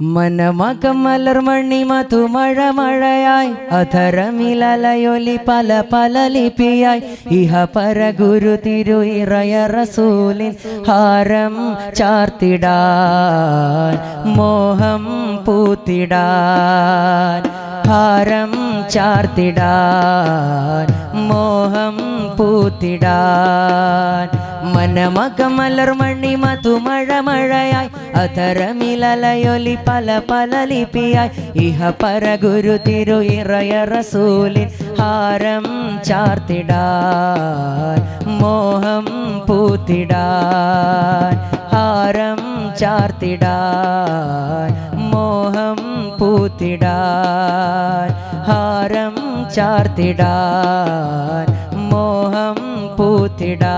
മനമകമലർമണി മധുമഴ മഴയായി അധരമിലലയൊലി പല പല ലിപിയായി ഇഹ പരഗുരു തിരു ഇറയ റസൂലിൻ ഹാരം ചാർത്തിടാൻ മോഹം പൂത്തിടാൻ ഹാരം ചാർത്തിടാൻ മോഹം പൂത്തിടാൻ മനമകമലർമണി മധുമഴ മഴയായി അധരമിലലയൊലി പല പല ലിപിയായി ഇഹ പരഗുരു തിരു ഇറയ റസൂലിൻ ഹാരം ചാർത്തിടാൻ മോഹം പൂത്തിടാൻ ഹാരം ചാർത്തിടാൻ മോഹം പൂത്തിടാൻ ഹാരം ചാർത്തിടാൻ മോഹം പൂത്തിടാൻ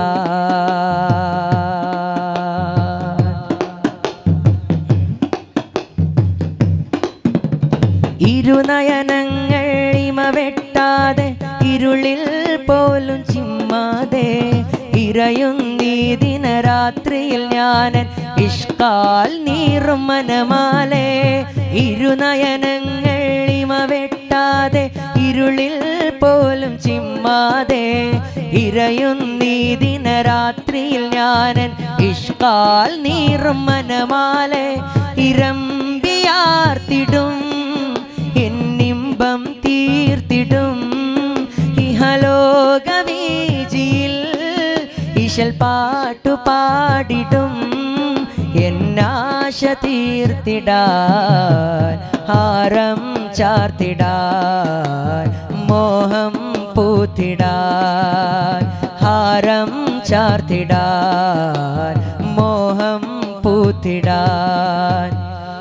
ഇരുനയനങ്ങൾ ഇമ വെട്ടാതെ ഇരുളിൽ പോലും ചിമ്മാതെ ഇരയുന്നീ ദിനരാത്രിയിൽ ഞാനൻ ഇഷ്കാൽ നീറും മനമാലെ ഇരുനയനങ്ങൾ ഇമ വെട്ടാതെ ഇരുളിൽ പോലും ചിമ്മാതെ ഇരയുന്നീ ദിനരാത്രിയിൽ ഞാനൻ ഇഷ്കാൽ നീറും മനമാലെ ഇരമ്പിയാർത്തിടും എന്നിമ്പം തീർത്തിടും ഇഹലോകവീജിയിൽ ഇശൽ പാട്ടു പാടിടും എന്നാശ തീർത്തിടാൻ ഹാരം ചാർത്തിടാൻ മോഹം പൂത്തിടാൻ ഹാരം ചാർത്തിടാൻ മോഹം പൂത്തിടാൻ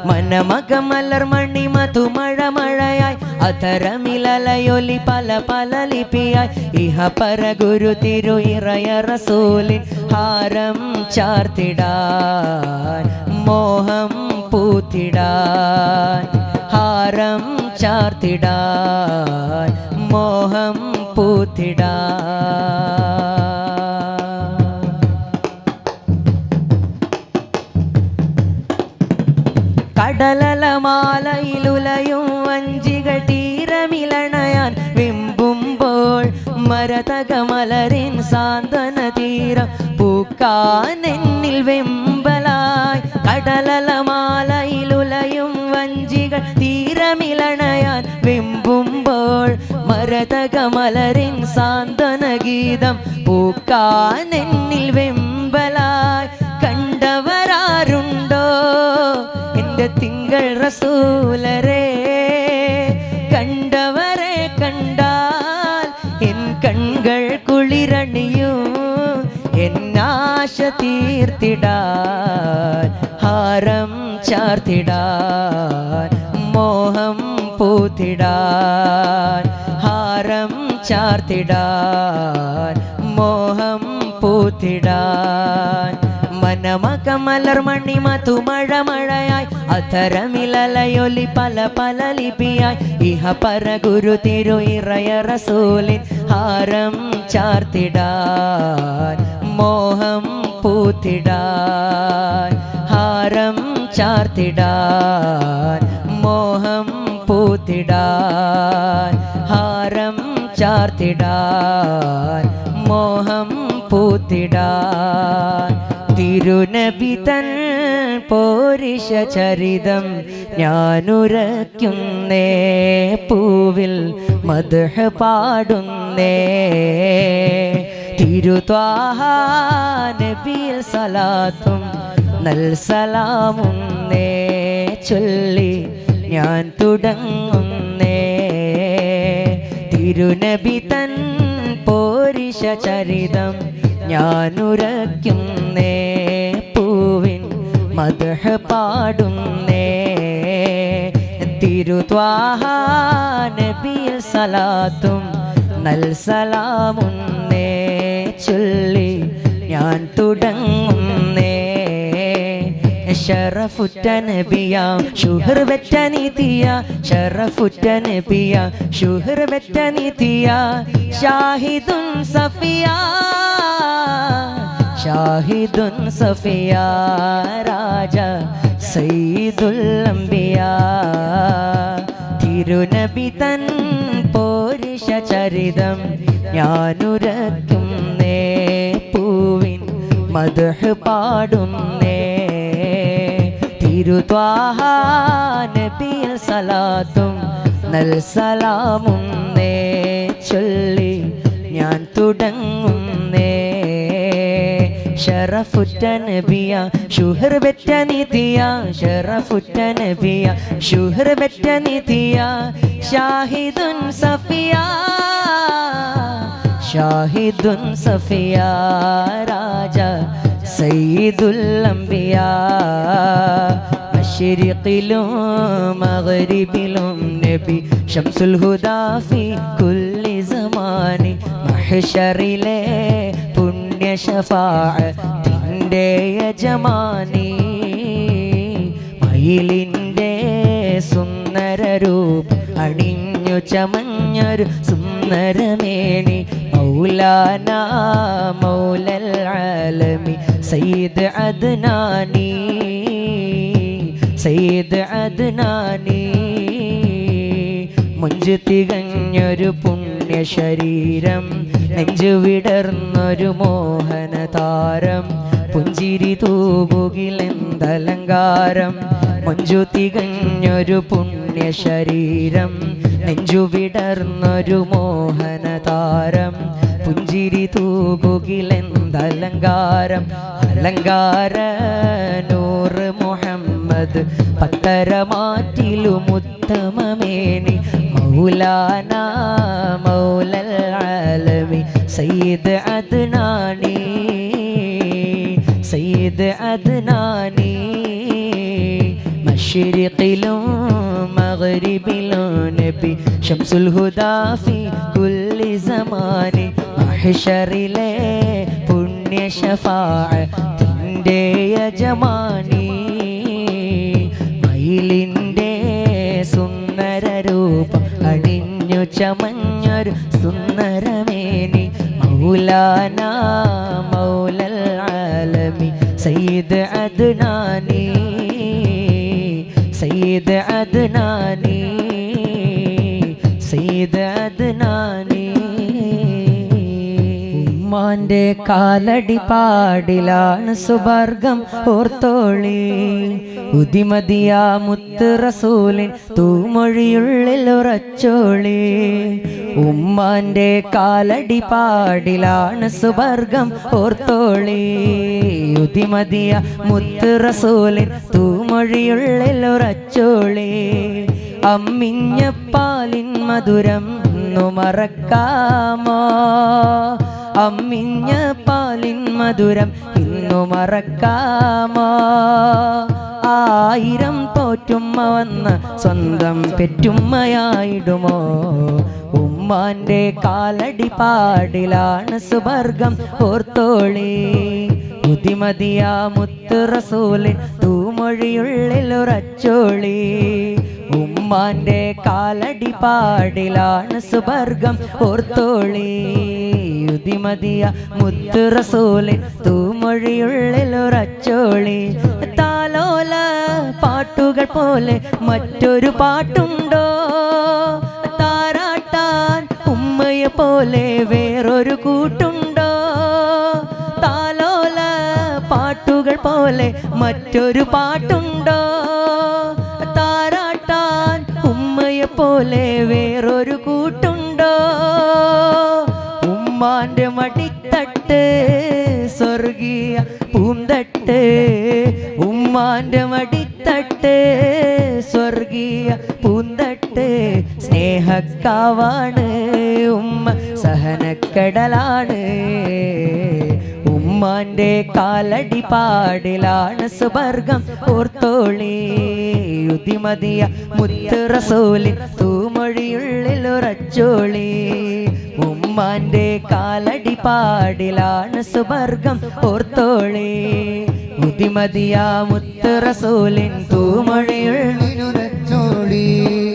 മനമകമലർമണി മധുമഴ മഴയായി അധരമിലലയൊലി പല പല ലിപിയായി ഇഹ പരഗുരു തിരു ഇറയ റസൂലിൻ ഹാരം ചാർത്തിടാൻ മോഹം പൂത്തിടാൻ ഹാരം ചാർത്തിടാൻ മോഹം പൂത്തിടാൻ കടലലമാലയിലുലയും വഞ്ചികൾ തീരമിലണയാൻ വെമ്പുമ്പോൾ മരതകമലരിൻ സാന്ത്വന തീരം പൂക്കാൻ എന്നിൽ വെമ്പലായി കടലലമാലയിലുലയും വഞ്ചികൾ തീരമിലണയാൻ വെമ്പുമ്പോൾ മരതകമലരിൻ സാന്ത്വന ഗീതം പൂക്കാൻ എന്നിൽ വെമ്പലായി കണ്ടവരാരുണ്ടോ എന്റെ തിങ്കൾ റസൂലരെ കണ്ടവരെ കണ്ടാൽ എൻ കൺകൾ കുളിരണിയും എന്നാശ തീർത്തിടാൻ ഹാരം ചാർത്തിടാൻ മോഹം പൂത്തിടാൻ ഹാരം ചാർത്തിടാൻ മോഹം പൂത്തിടാൻ മനമകമലർമണി മധുമഴ മഴയായി അധരമിലലയൊലി പല പല ലിപിയായി ഇഹ പരഗുരു തിരു ഇറയ റസൂലിൻ ഹാരം ചാർത്തിടാൻ മോഹം പൂത്തിടാൻ ഹാരം ചാർത്തിടാൻ മോഹം പൂത്തിടാൻ ഹാരം ചാർത്തിടാൻ മോഹം പൂത്തിടാൻ തിരുനബി തൻ പോരിഷ ചരിതം ഞാനുരയ്ക്കുന്നേ പൂവിൽ മദ്ഹ് പാടുന്നേ തിരുത്വാഹ നബിയിൽ സലാത്തും നൽ സലാമുന്നേ ചൊല്ലി ഞാൻ തുടങ്ങുന്നേ തിരുനബി തൻ പോരിഷ ചരിതം ഞാനുരയ്ക്കുന്നേ പൂവിൻ മദ്ഹ് പാടുന്നേ തിരുത്വാഹ നബിയിൽ സലാത്തും നൽ സലാമുന്നേ ചൊല്ലി ഞാൻ തുടങ്ങുന്നേ ശറഫുറ്റ നബിയ ശുഹർ വെറ്റ നീതിയ ശറഫുറ്റ നബിയ ശുഹർ വെറ്റ നീതിയ ഷാഹിദുൻ സഫിയ ഷാഹിദുൻ സഫിയ രാജ സയ്യിദുൽ അംബിയ അംബിയാ തിരുനബി തൻ പോരിഷ ചരിതം ഞാനുരക്കുന്നേ പൂവിൻ മദ്ഹ് പാടുന്നേ തിരുത്വാഹ നബിയിൽ സലാത്തും നൽ സലാമും നേ ചൊല്ലി ഞാൻ തുടങ്ങുന്നേ ഷറഫുറ്റ നബിയ ശുഹർ ബെറ്റ നിധിയ ഷറഫുറ്റ നബിയ ശുഹർ ബെറ്റ നിധിയ ഷാഹിദുൻ സഫിയ ഷാഹിദുൻ സഫിയ രാജ സയ്യിദുൽ അംബിയ മശ്രിഖിലും മഗ്രിബിലും നബി ശംസുൽ ഹുദാ ഫി കുല്ലി സമാനി മഹ്ശറിലെ പുണ്യ ശഫാഅത്തിന്റെ യജമാനി മയിലിൻ്റെ സുന്ദര രൂപം അണിഞ്ഞു ചമഞ്ഞൊരു സുന്ദരമേനി മൗലാന മൗലൽ ആലമി സയ്യിദ് അദ്നാനി സയ്യിദ് അദ്നാനി മുഞ്ചു തികഞ്ഞൊരു പുണ്യ ശരീരം നെഞ്ചു വിടർന്നൊരു മോഹന താരം പുഞ്ചിരി തൂകുകിലെന്തലങ്കാരം മുഞ്ചു തികഞ്ഞൊരു പുണ്യ ശരീരം നെഞ്ചു വിടർന്നൊരു മോഹന താരം പുഞ്ചിരി തൂകുകിലെന്തലങ്കാരം അലങ്കാര നൂറ് മുഹമ്മദ് പത്തരമാറ്റിലും ഉത്തമമേനി മൗലാന മൗലൽ ആലമി സയ്യിദ് അദ്നാനി സയ്യിദ് അദ്നാനി മശ്രിഖിലും മഗ്രിബിലും നബി ശംസുൽ ഹുദാ ഫി കുല്ലി സമാനി മഹ്ശറിലെ പുണ്യ ശഫാഅത്തിന്റെ യജമാനി മയിലിൻ്റെ സുന്ദര രൂപം അണിഞ്ഞു ചമഞ്ഞൊരു സുന്ദരമേനി മൗലാന മൗലൽ ആലമി സയ്യിദ് അദ്നാനി സയ്യിദ് അദ്നാനി സയ്യിദ് അദ്നാനി ഉമ്മാന്റെ കാലടി പാടിലാണ് സുബർഗം ഓർത്തോളി ഉദിമതിയ മുത്ത് റസൂലിൻ തൂമൊഴിയുള്ളിൽ ഉറച്ചോളി ഉമ്മാന്റെ കാലടി പാടിലാണ് സുബർഗം ഓർത്തോളി ഉദിമതിയ മുത്ത് റസൂലിൻ തൂമൊഴിയുള്ളിൽ ഉറച്ചോളി അമ്മിഞ്ഞ പാലിൻ മധുരം മറക്കാമോ അമ്മിഞ്ഞ പാലിൻ മധുരം ഇന്നു മറക്കാമോ ആയിരം പോറ്റുമ്മ വന്ന സ്വന്തം പെറ്റുമ്മയായിടുമോ ഉമ്മാന്റെ കാലടി പാടിലാണ് സുബർഗം ഓർത്തോളി ഉദിമതിയ മുത്ത് റസൂലിൻ തൂമൊഴിയുള്ളിൽ ഉറച്ചോളി ഉമ്മാന്റെ കാലടി പാടിലാണ് സുബർഗം ഓർത്തോളി ഉദിമതിയ മുത്ത് റസൂലിൻ തൂമൊഴിയുള്ളിൽ ഉറച്ചോളി താലോല പാട്ടുകൾ പോലെ മറ്റൊരു പാട്ടുണ്ടോ താരാട്ടാൻ ഉമ്മയെ പോലെ വേറൊരു കൂട്ടുണ്ടോ താലോല പാട്ടുകൾ പോലെ മറ്റൊരു പാട്ടുണ്ടോ താരാട്ടാൻ ഉമ്മയെ പോലെ വേറൊരു കൂട്ടുണ്ടോ ഉമ്മാന്റെ മടിത്തട്ട് സ്വർഗീയ പൂന്തട്ട് ഉമ്മാന്റെ മടിത്തട്ട് സ്വർഗീയ പൂന്തട്ട് സ്നേഹക്കാവാണ് ഉമ്മ സഹനക്കടലാണ് ഉമ്മാന്റെ കാലടി പാടിലാണ് സുബർഗം ഓർത്തോളി ഉദിമതിയ മുത്ത് റസൂലിൻ തൂമൊഴിയുള്ളിൽ ഉറച്ചോളി ഉമ്മാന്റെ കാലടി പാടിലാണ് സുബർഗം ഓർത്തോളി ഉദിമതിയ മുത്ത് റസൂലിൻ തൂമൊഴിയുള്ളിൽ ഉറച്ചോളി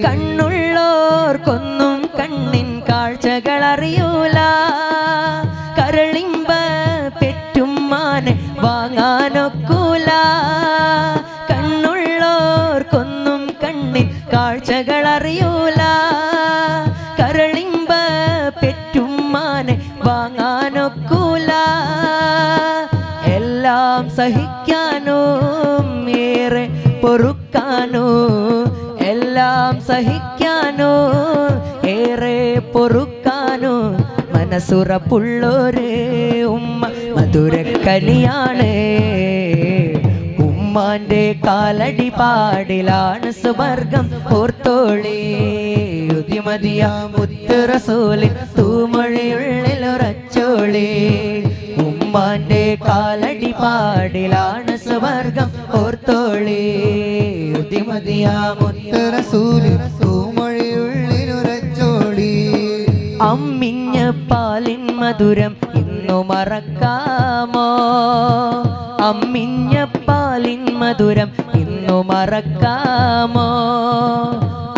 കണ്ണുള്ളോർക്കൊന്നും കണ്ണിൻ കാഴ്ചകൾ അറിയൂല കരളിമ്പ പെറ്റുമ്മാനെ വാങ്ങാനൊക്കൂല കണ്ണുള്ളോർക്കൊന്നും കണ്ണിൻ കാഴ്ചകൾ അറിയൂല. കരളിമ്പ പെറ്റുമ്മാനെ വാങ്ങാനൊക്കൂല. എല്ലാം സഹിക്കാനും ഏറെ പൊറുക്കാനോ, എല്ലാം സഹിക്കാനോ ഏറെ പൊറുക്കാനോ മനസ്സുറപ്പുള്ളൊരു ഉമ്മ മധുരക്കനിയാണ്. ഉമ്മാന്റെ കാലടി പാടിലാണ് സുവർഗം ഓർത്തോളി. ഉദിമതിയ മുത്ത് റസൂലിൻ തൂമൊഴിയുള്ളിൽ ഉറച്ചോളി. ഉമ്മാന്റെ കാലടി പാടിലാണ് സുവർഗം ഓർത്തോളി. ഉദിമതിയ മുത്ത് റസൂലിൻ തൂമൊഴിയുള്ളിൽ ഉറച്ചോളി. അമ്മിഞ്ഞ പാലിൻ മധുരം ഇന്നു മറക്കാമോ? അമ്മിഞ്ഞ പാലിൻ മധുരം ഇന്നു മറക്കാമോ?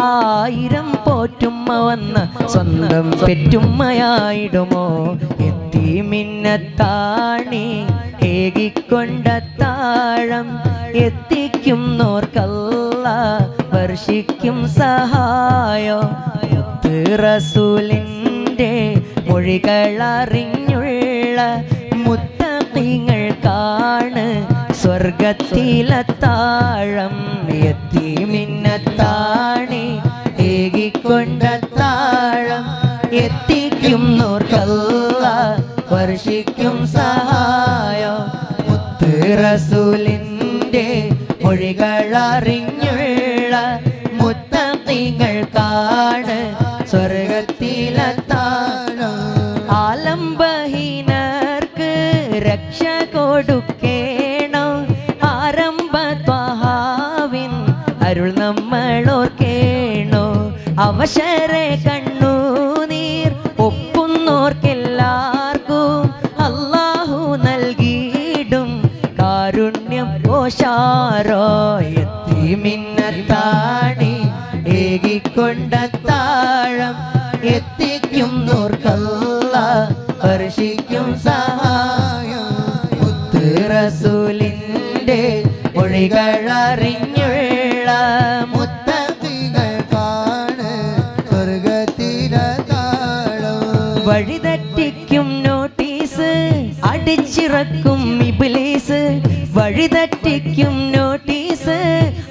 1000 പോറ്റുമ്മ വന്ന സ്വന്തം പെറ്റുമ്മയായിടുമോ? എത്തിമിന്നത്താണി ഏകിക്കൊണ്ട താഴം എത്തിക്കുന്നോർക്കല്ല വർഷിക്കും സഹായോ. റസൂലിൻ്റെ മൊഴികളറിഞ്ഞുള്ള മുത്തഖീങ്ങൾക്കാണ് സ്വർഗത്തിലത്താഴം. യതീമിന്നത്താണി ഏകിക്കൊണ്ട താഴം എത്തിക്കുന്നോർക്കല്ല വർഷിക്കും സഹായം. മുത്ത് റസൂലിൻ്റെ മൊഴികളറിഞ്ഞുള്ള മുത്തഖീങ്ങൾക്കാണ് സ്വർഗത്തിലെത്താഴം. ആലംബഹീനർക്ക് രക്ഷ കൊടുക്കേണം. ആരംഭ ത്വഹാവിൻ അരുൾ നമ്മളോർക്കേണോ. അവശരെ കണ്ണുനീർ ഒപ്പുന്നോർക്കെല്ലാവർക്കും അല്ലാഹു നൽകിയിടും കാരുണ്യം ഓശാരോ. യതീമിന്നത്താണി ഏകിക്കൊണ്ട താഴം എത്തിക്കുന്നോർക്കല്ല വർഷിക്കും സഹായം. മുത്ത് റസൂലിൻ്റെ മൊഴികളറിഞ്ഞുള്ള മുത്തഖീങ്ങൾക്കാണ് സ്വർഗത്തിലെത്താഴം. വഴിതെറ്റിക്കും നോട്ടീസ് അടിച്ചിറക്കും ഇബ്ലീസ്. വഴിതെറ്റിക്കും നോട്ടീസ്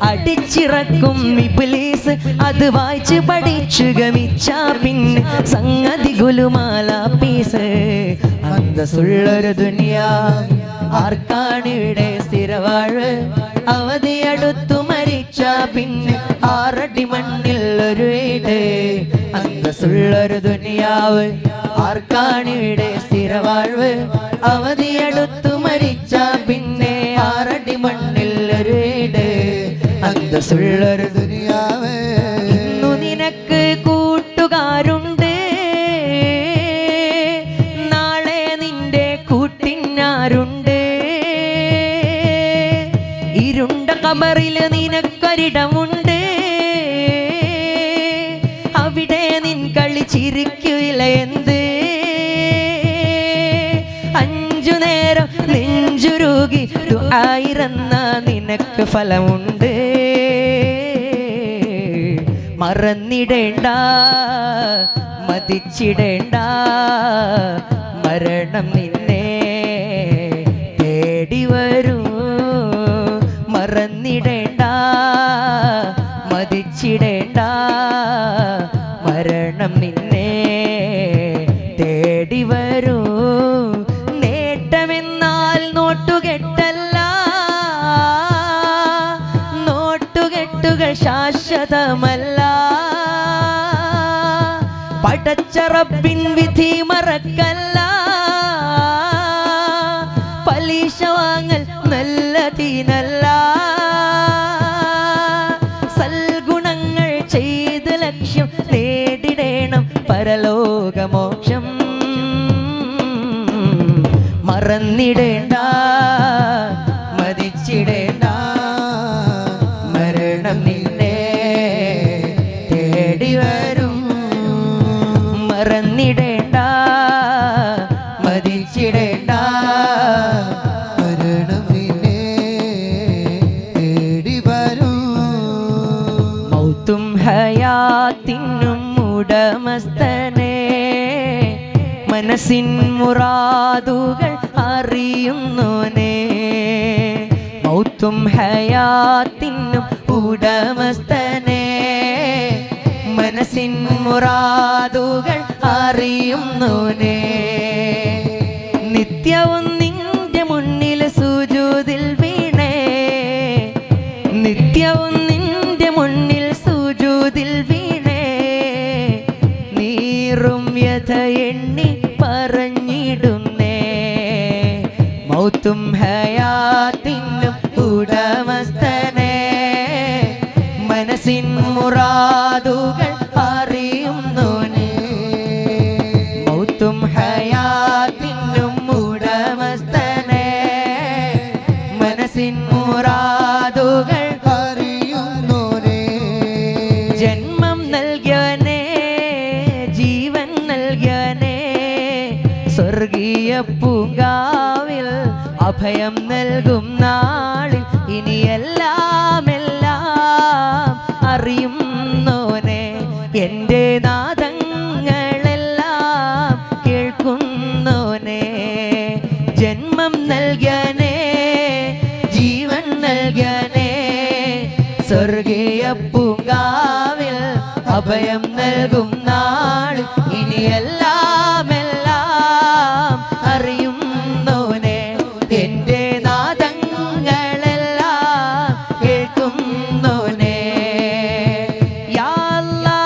അടിച്ചിറക്കും ഇബ്ലീസ്. അത് വായിച്ച് പഠിച്ചു ഗമിച്ച പിന്നെ സംഗതി ഗുലുമാല പീസ്. അന്തസ്സുള്ളൊരു ദുനിയാ ആർക്കാണിവിടെ സ്ഥിരവാഴ്. അവധിയടുത്തു മരിച്ച പിന്നെ 6 അടി മണ്ണിൽ ഒരു വീട്. അന്തസ്സുള്ളൊരു ദുനിയാവ് ആർക്കാണിവിടെ സ്ഥിരവാഴ്വ്. അവധിയടുത്തു മരിച്ച പിന്നെ 6 അടി മണ്ണിൽ ഒരു വീട്. അന്തസ്സുള്ളൊരു ദുനിയാവ്. ഇന്നു നിനക്ക് കൂട്ടുകാരുണ്ട്, നാളെ നിന്റെ കൂട്ടിനാരുണ്ട്. ഇരുണ്ട ഖബറില് നിനക്കൊരിടമുണ്ട്, അവിടെ നിൻ കളി ചിരിക്കില്ല എന്ത്. 5 നേരം നെഞ്ചുരുകി ദുആയിരന്ന നിനക്ക് ഫലമുണ്ട്. മറന്നിടേണ്ട മതിച്ചിടേണ്ട, മരണം നിന്നെ തേടി വരും. മറന്നിടേണ്ട മതിച്ചിടേണ്ട, മരണം നിന്നെ തേടി വരും. നേട്ടമെന്നാൽ നോട്ടുകെട്ടല്ല, നോട്ടുകെട്ടുകൾ ശാശ്വതമല്ല. പടച്ച റബ്ബിൻ വിധി മറക്കല്ല, പലിശ വാങ്ങൽ നല്ലതിനല്ല. സൽഗുണങ്ങൾ ചെയ്ത് ലക്ഷ്യം നേടിടേണം പരലോകമോക്ഷം. മറന്നിടേണ്ട മതിച്ചിടേണ്ട, മരണം നിന്നെ തേടി വരും. മറന്നിടേണ്ട മതിച്ചിടേണ്ട, മരണം നിന്നെ തേടി വരും. മൗത്തും ഹയാത്തിനും ഉടമസ്ഥനെ മനസ്സിൻ മുറാദുകൾ അറിയുന്നോനെ മൗത്തും ഹയാത്തിനും ഉടമസ്ഥനെ മനസ്സിൻ മുറാദുകൾ അറിയുന്നോനെ നിത്യവും നിന്റെ മുന്നിൽ സുജൂദിൽ വീണേ നിത്യവും നിന്റെ മുന്നിൽ സുജൂദിൽ വീണേ നീറും വ്യഥ എണ്ണി പറഞ്ഞിടുന്നേ മൗത്തും ഹയാത്തിനും ഉടമസ്ഥനെ മനസ്സിൻ മുറാദുകൾ അറിയുന്നോനെ മൗത്തും ഹയാത്തിനും ഉടമസ്ഥനെ മനസ്സിൻ മുറാദുകൾ അറിയുന്നോനെ ജന്മം നൽകിയവനെ ജീവൻ നൽകിയവനെ സ്വർഗീയ പൂങ്കാവിൽ അഭയം നൽകും നാളിൽ ഇനിയെല്ലാം എല്ലാം അറിയുന്നോനെ എൻ്റെ നാദങ്ങളെല്ലാം കേൾക്കുന്നോനെ ജന്മം നൽകിയനെ ജീവൻ നൽകിയനെ സ്വർഗീയ പൂങ്കാവിൽ അഭയം നൽകും നാൾ ഇനിയെല്ലാം എല്ലാം അറിയുന്നോനെ എൻ്റെ നാദങ്ങളെല്ലാം കേൾക്കുന്നോനെ യാ അല്ലാ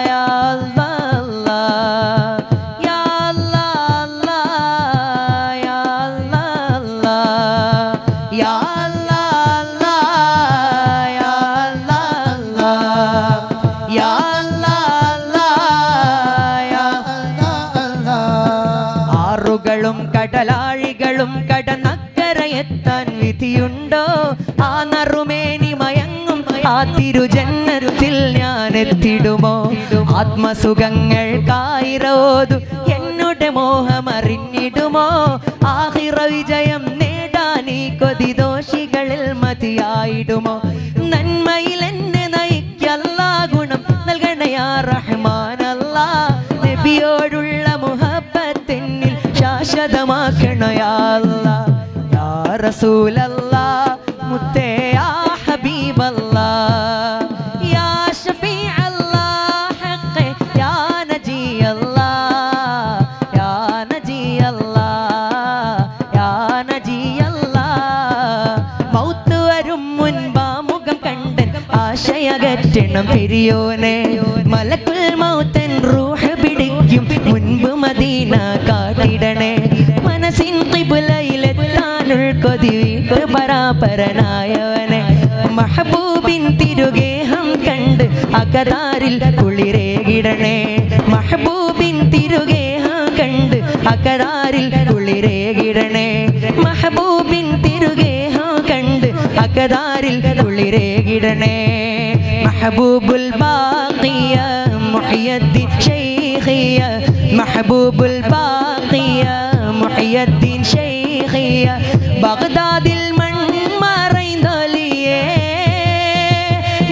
യാ അല്ലാ യാ അല്ലാ യാ അല്ലാ യാ അല്ലാ യാ അല്ലാ യാ അല്ലാ ആറുകളും കടലാഴികളും കടന്നക്കരയെത്താൻ വിധിയുണ്ടോ ആ നറുമേനി മയങ്ങും ആ തിരുജന്നത്തിൽ ഞാൻ എത്തിടുമോ ആത്മസുഖങ്ങൾക്കായിരോതു എന്നുടെ മോഹമറിഞ്ഞിടുമോ ആഹിറ വിജയം നേടാൻ ഈ കൊതി ദോഷികളിൽ മതിയായിടുമോ നന്മയിൽ എന്നെ നയിക്കല്ലാ ഗുണം നൽകണയാ റഹ്മാനല്ലാ നബിയോടുള്ള മുഹബ്ബത്തെന്നിൽ ശാശ്വതമാക്കണയാ അല്ലാ യാ റസൂലല്ലാ മുത്തേ യാ ഹബീബല്ലാ യാ ശഫീഅല്ലാ ഹഖ് യാ നജിയല്ലാ യാ നജിയല്ലാ യാ നജിയല്ലാ മൗത്ത് വരും മുൻപാ മുഖം കണ്ടൻ ആശയകറ്റണം പെരിയോനെ മലക്കുൽ മൗത്തൻ റൂഹ് പിടിക്കും മുൻപ് മദീന കാട്ടിടണേ മനസ്സിൻ ഖിബ്ലയിലെത്താനുൾ കൊതി വീട്ട് പരാപരനായവനെ മഹബൂബിൻ തിരുഗേഹം കണ്ട് അകതാരിൽ കുളിരേകിടണേ മഹബൂബിൻ തിരുഗേഹം കണ്ട് അകതാരിൽ കുളിരേകിടണേ മഹബൂബിൻ തിരുഗേഹം കണ്ട് അകതാരിൽ കുളിരേകിടണേ മഹബൂബുൽ ബാഖിയ മുഹയ്യദ്ദീൻ ശൈഖിയ മഹബൂബുൽ ബാഖിയ മുഹയ്യദ്ദീൻ ശൈഖിയ ബഗ്ദാദിൽ മൺമറൈന്തോലിയേ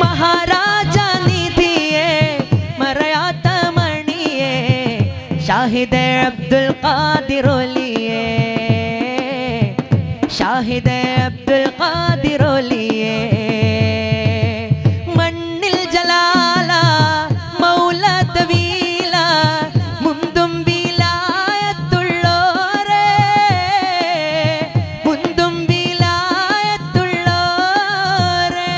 മഹാരാജ നിധിയേ മറയാത്ത മണിയേ ഷാഹിദ് അബ്ദുൽ ഖാദിർ ഒലിയേ ഷാഹിദ് അബ്ദുൽ ഖാദിർ ഒലിയേ മണ്ണിൽ ജലാല മൗല തവീല മുന്തും വിലായത്തുള്ളോരേ മുന്തും വിലായത്തുള്ളോരേ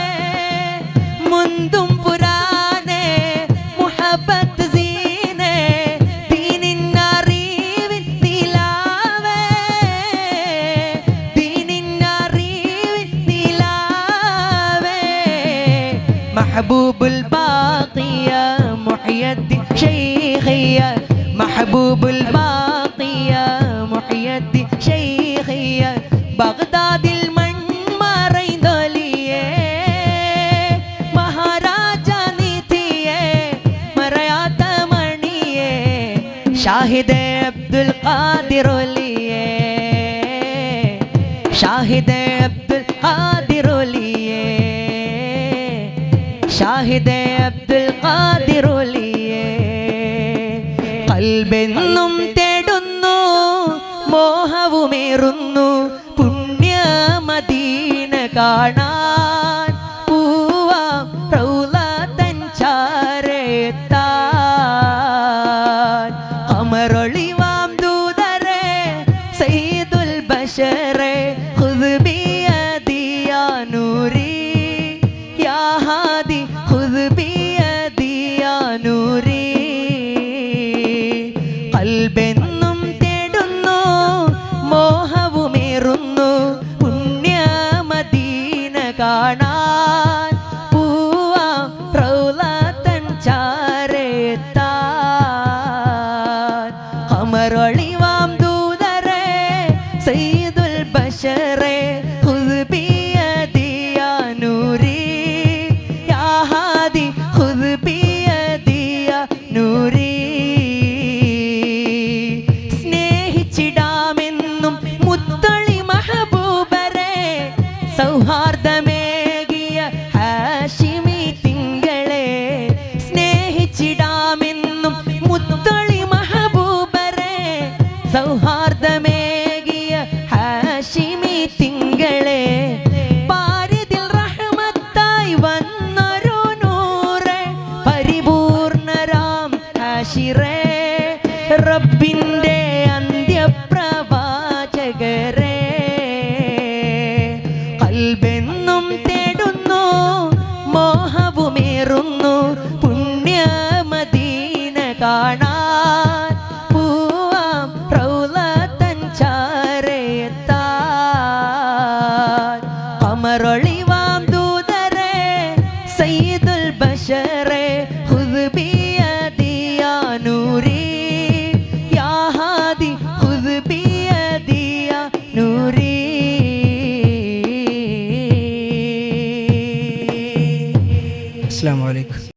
മുന്തും പുരാനേ മുഹബ്ബത്ത് സീനേ ദീനിൻ അറിവിൻ നിലാവേ ദീനിൻ അറിവിൻ നിലാവേ محبوب الباقية محي الدين شيخية محبوب الباقية محي الدين شيخية بغداد المنمريندولية مهاراجا نيتية مريات منية شاهد عبد القادر ليه شاهد عبد القادر ليه ഷാഹിദേ അബ്ദുൽ ഖാദിറുലിയേ കൽബെന്നും തേടുന്നു മോഹവുമേറുന്നു പുണ്യ മദീന കാണാൻ പൂവാം റൗളതൻ ചാരത്താൻ അമറൊളിവാം ദൂതരെ സയ്യിദുൽ ബശരെ ഖുദ് ബിയദി യാ നൂരി യാ ഹാദി ഖുദ് ബിയദി യാ നൂരി കൽബെന്നും തേടുന്നു മോഹവുമേറുന്നു പുണ്യ മദീന കാണാൻ പൂവാം റൗളതൻ ചാരത്താൻ ഖമറൊളിവാം ദൂതരെ സയ്യിദുൽ ബശരെ ഖുദ് ബിയദി യാ നൂരി യാ ഹാദി ഖുദ് ബിയദി യാ നൂരി സ്നേഹിച്ചിടാമെന്നും മുത്തളി മഹബൂബരെ സൗഹാർദ്ദമേകിയ ഹാഷിമി തിങ്കളെ സ്നേഹിച്ചിടാമെന്നും മുത്തളി മഹബൂബരെ സൗഹാർദ്ദമേകിയ ഹാഷിമി തിങ്കളെ പാരിതിൽ റഹ്മത്തായി വന്നൊരു നൂറെ പരിപൂർണരാം ഹാഷിറേ റബ്ബിൻ്റെ അന്ത്യപ്രവാചകരെ കൽബെന്നും തേടുന്നു മോഹവുമേറുന്നു പുണ്യ മദീന കാണാൻ പൂവാം റൗളതൻ ചാരത്താൻ ഖമറൊളിവാം ദൂതരെ സയ്യിദുൽ ബശരെ ഖുദ് ബിയദി യാ നൂരി യാ ഹാദി ഖുദ് ബിയദി യാ നൂരി. അസ്സലാമു അലൈക്കും.